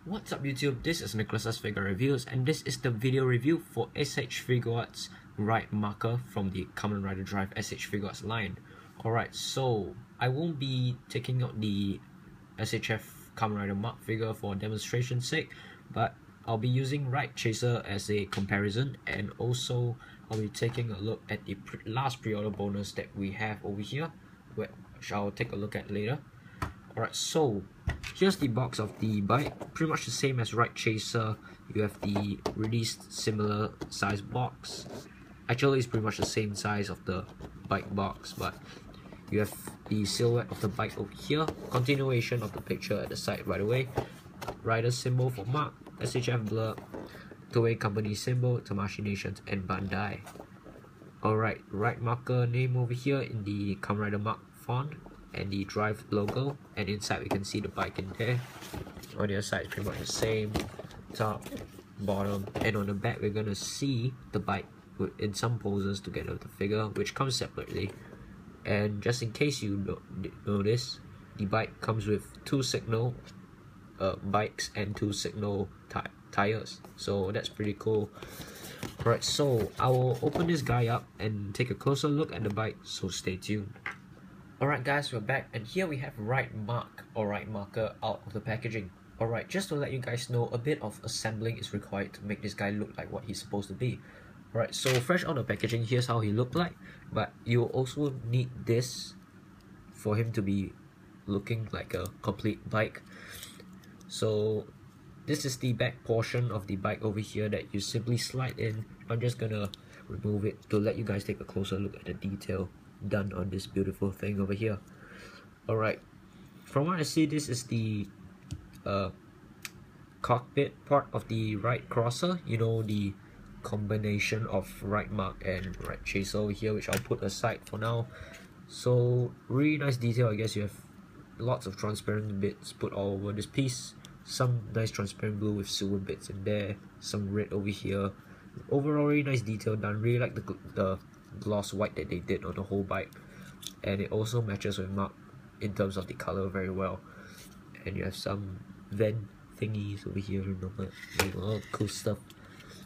What's up YouTube, this is Nicholas's Figure Reviews and this is the video review for SHFiguarts Ride Macher from the Kamen Rider Drive SHFiguarts line. Alright, so I won't be taking out the SHF Kamen Rider Mark figure for demonstration's sake, but I'll be using Ride Chaser as a comparison, and also I'll be taking a look at the last pre-order bonus that we have over here, which I'll take a look at later. Alright, so here's the box of the bike, pretty much the same as Ride Chaser. You have the released similar size box. Actually, it's pretty much the same size of the bike box, but you have the silhouette of the bike over here, continuation of the picture at the side right away, rider symbol for Mark, SHF blur, Toei company symbol, Tamashii Nations, and Bandai. Alright, Ride Macher name over here in the Kamen Rider Mark font, and the Drive logo, and inside we can see the bike in there. On the other side, it's pretty much the same, top, bottom, and on the back we're gonna see the bike in some poses together with the figure, which comes separately. And just in case you notice, the bike comes with two signal bikes and two signal tires, so that's pretty cool. Alright, so I will open this guy up and take a closer look at the bike, so stay tuned. Alright guys, we're back, and here we have Ride Mark or Ride Macher out of the packaging. Alright, just to let you guys know, a bit of assembling is required to make this guy look like what he's supposed to be. Alright, so fresh out of the packaging, here's how he looked like, but you also need this for him to be looking like a complete bike. So this is the back portion of the bike over here that you simply slide in. I'm just gonna remove it to let you guys take a closer look at the detail done on this beautiful thing over here. Alright, from what I see, this is the cockpit part of the Ride Crosser, you know, the combination of Ride Mark and Ride Chaser over here, which I'll put aside for now. So really nice detail. I guess you have lots of transparent bits put all over this piece, some nice transparent blue with silver bits in there, some red over here. Overall really nice detail done. Really like the gloss white that they did on the whole bike, and it also matches with Mark in terms of the color very well. And you have some vent thingies over here, you know, all cool stuff.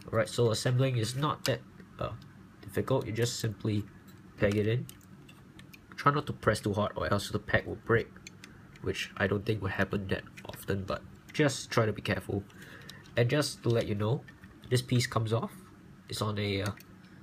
Alright, so assembling is not that difficult. You just simply peg it in. Try not to press too hard or else the peg will break, which I don't think will happen that often, but just try to be careful. And just to let you know, this piece comes off. It's on a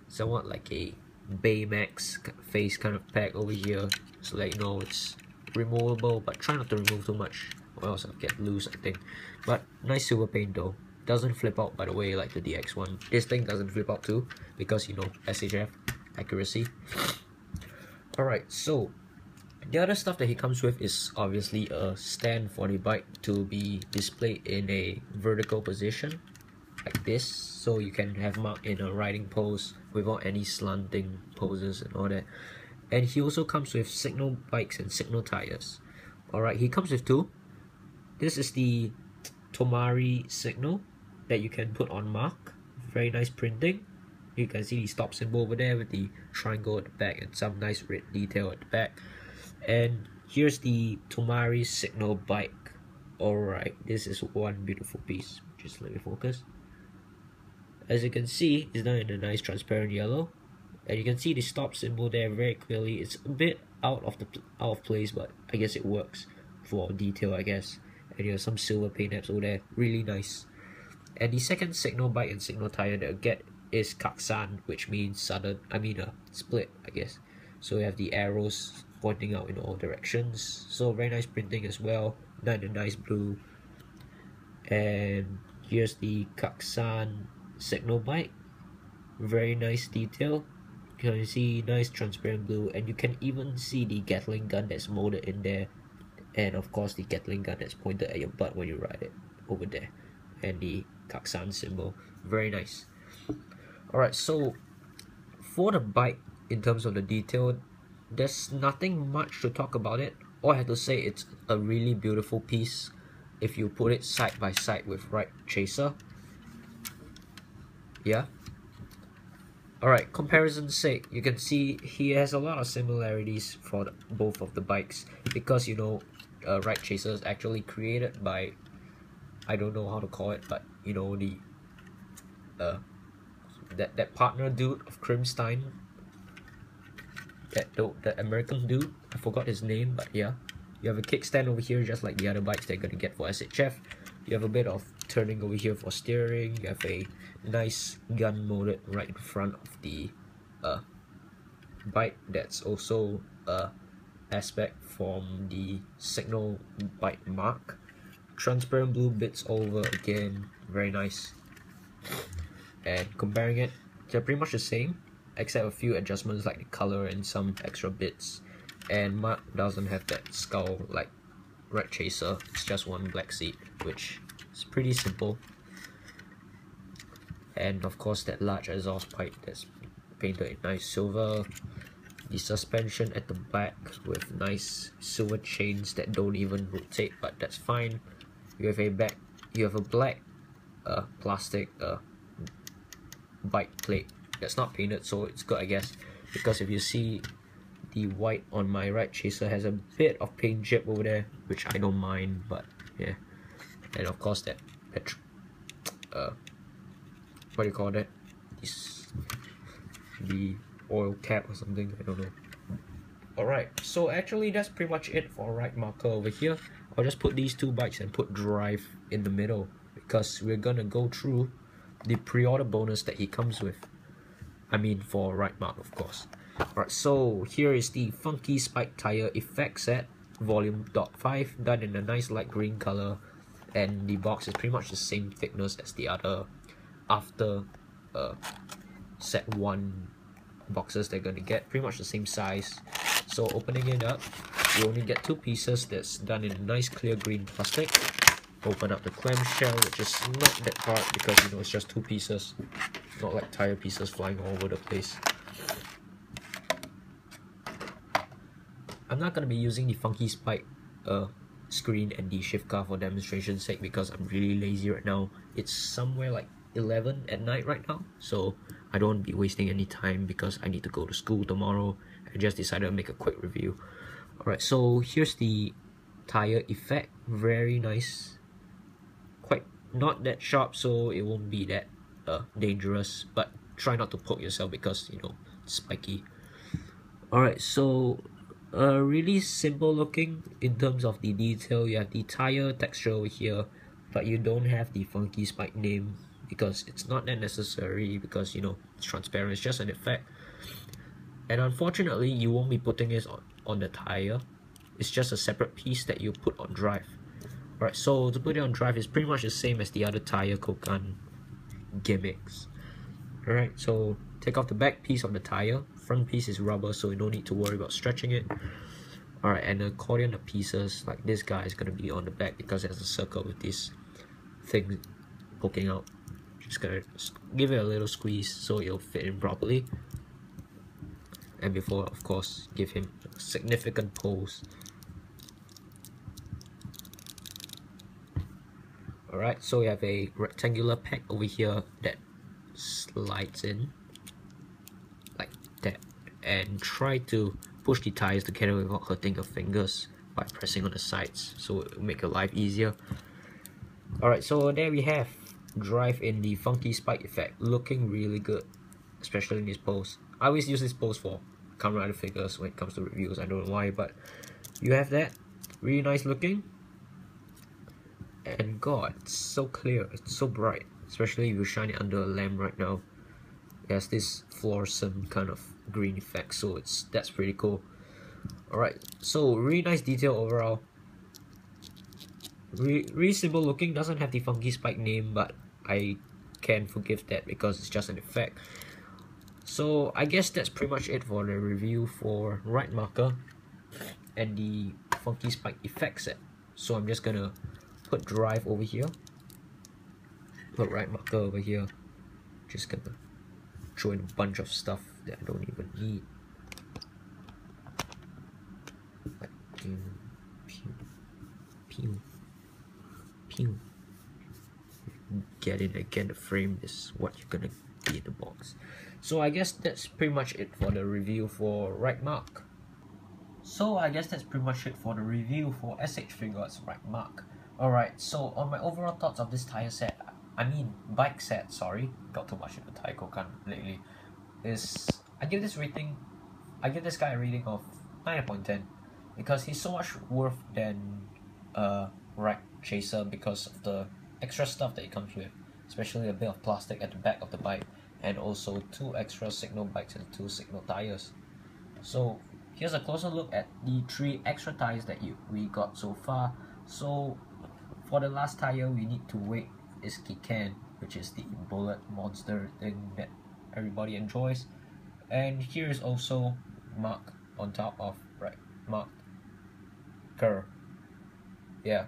somewhat like a Baymax face kind of peg over here, so let you know it's removable, but try not to remove too much or else it'll get loose, I think. But nice silver paint though. Doesn't flip out, by the way, like the DX one. This thing doesn't flip out too, because you know, SHF accuracy. Alright, so the other stuff that he comes with is obviously a stand for the bike to be displayed in a vertical position like this, so you can have Mark in a riding pose without any slanting poses and all that. And he also comes with signal bikes and signal tires. Alright, he comes with two. This is the Tomari signal that you can put on Mark. Very nice printing. You can see the stop symbol over there with the triangle at the back and some nice red detail at the back. And here's the Tomari signal bike. Alright, this is one beautiful piece. Just let me focus. As you can see, it's done in a nice transparent yellow, and you can see the stop symbol there very clearly. It's a bit out of place, but I guess it works for detail, I guess. And you have some silver paint apps over there, really nice. And the second signal bike and signal tire that I get is Kaksan, which means sudden, split, I guess. So you have the arrows pointing out in all directions. So very nice printing as well, done in a nice blue. And here's the Kaksan signal bike, very nice detail. You can see nice transparent blue, and you can even see the Gatling gun that's molded in there, and of course the Gatling gun that's pointed at your butt when you ride it over there, and the Kaksan symbol, very nice. Alright, so for the bike, in terms of the detail, there's nothing much to talk about it. All I have to say, it's a really beautiful piece if you put it side by side with Ride Chaser. Yeah. Alright, comparison's sake, you can see he has a lot of similarities for both of the bikes, because you know, Ride Chaser is actually created by I don't know how to call it, but you know, the that partner dude of Crimstein, that American dude, I forgot his name, but yeah. You have a kickstand over here just like the other bikes they're gonna get for SHF. You have a bit of turning over here for steering. You have a nice gun mounted right in front of the bike. That's also aspect from the signal bike mark. Transparent blue bits over again, very nice. And comparing it, they're pretty much the same, except a few adjustments like the color and some extra bits. And Mark doesn't have that skull like Red Chaser, it's just one black seat, which is pretty simple. And of course that large exhaust pipe that's painted in nice silver. The suspension at the back with nice silver chains that don't even rotate, but that's fine. You have a black plastic bike plate that's not painted, so it's good I guess, because if you see the white on my Red Chaser has a bit of paint chip over there, which I don't mind, but yeah. And of course that what do you call that? The oil cap or something, I don't know. Alright, so actually that's pretty much it for Right Marker over here. I'll just put these two bikes and put Drive in the middle, because we're gonna go through the pre-order bonus that he comes with. I mean for Right Mark, of course. Alright, so here is the Funky Spike Tire Effect Set Volume .5, done in a nice light green color, and the box is pretty much the same thickness as the other after set 1 boxes they're gonna get, pretty much the same size. So opening it up, you only get 2 pieces that's done in a nice clear green plastic. Open up the clamshell, which is not that hard because you know it's just 2 pieces, not like tire pieces flying all over the place. I'm not gonna be using the Funky Spike screen and the shift car for demonstration's sake because I'm really lazy right now. It's somewhere like 11 at night right now, so I don't want to be wasting any time because I need to go to school tomorrow. I just decided to make a quick review. Alright, so here's the tire effect, very nice, quite not that sharp, so it won't be that dangerous, but try not to poke yourself because you know it's spiky. Alright, so really simple looking in terms of the detail. You have the tire texture over here, but you don't have the Funky Spike name because it's not that necessary, because you know it's transparent, it's just an effect. And unfortunately you won't be putting this on the tire, it's just a separate piece that you put on Drive. Alright, so to put it on Drive is pretty much the same as the other tire Kokan gimmicks. Alright, so take off the back piece of the tire, front piece is rubber so you don't need to worry about stretching it. Alright, and the accordion of pieces, like this guy is going to be on the back because it has a circle with this thing poking out. Just gonna give it a little squeeze so it'll fit in properly. And before, of course, give him a significant pose. Alright, so we have a rectangular pack over here that slides in like that, and try to push the tires together without hurting your fingers by pressing on the sides, so it will make your life easier. Alright, so there we have Drive in the Funky Spike effect, looking really good, especially in this pose. I always use this pose for Kamen Rider figures when it comes to reviews, I don't know why, but you have that, really nice looking. And god, it's so clear, it's so bright, especially if you shine it under a lamp right now. It has this fluorescent kind of green effect, so that's pretty cool. Alright, so really nice detail overall. Really simple looking, doesn't have the Funky Spike name, but I can forgive that because it's just an effect. So I guess that's pretty much it for the review for Right Marker and the Funky Spike effect set. So I'm just gonna put Drive over here, put Right Marker over here, just gonna throw in a bunch of stuff that I don't even need. Like, pew, pew, pew, pew. Get in again, the frame is what you're gonna be in the box. So I guess that's pretty much it for the review for Right Mark. So I guess that's pretty much it for the review for SHFiguarts Right Mark. Alright, so on my overall thoughts of this tire set, bike set, sorry, got too much into Tire Kokan lately, is I give this guy a rating of 9.10 because he's so much worth than a Right Chaser because of the extra stuff that it comes with, especially a bit of plastic at the back of the bike and also 2 extra signal bikes and 2 signal tires. So here's a closer look at the 3 extra tires that we got so far. So for the last tire we need to wait is KAMEN, which is the bullet monster thing that everybody enjoys. And here is also Mark on top of Macher. Yeah.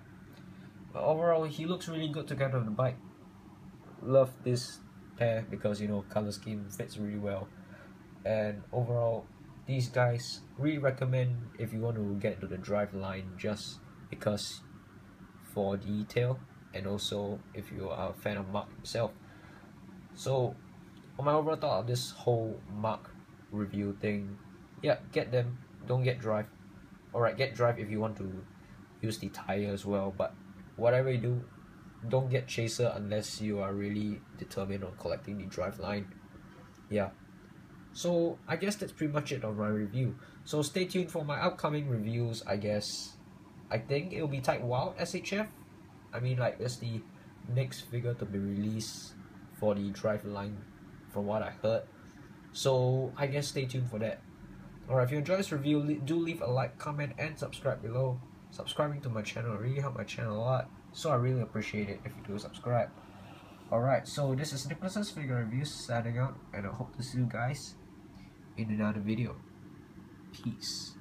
But overall he looks really good together on the bike. Love this pair because color scheme fits really well. And overall these guys really recommend if you want to get into the drive line just because for detail and also if you are a fan of Mark himself. So on my overall thought of this whole Mark review thing, yeah, get them, don't get drive. Alright, get drive if you want to use the tire as well, but whatever you do, don't get chaser unless you are really determined on collecting the drive line. Yeah. So I guess that's pretty much it on my review. So stay tuned for my upcoming reviews, I guess. I think it'll be Type Wild SHF. That's the next figure to be released for the drive line from what I heard. So I guess stay tuned for that. Alright, if you enjoyed this review, do leave a like, comment, and subscribe below. Subscribing to my channel really helps my channel a lot, so I really appreciate it if you do subscribe. Alright, so this is Nicholas's Figure Reviews signing out, and I hope to see you guys in another video. Peace.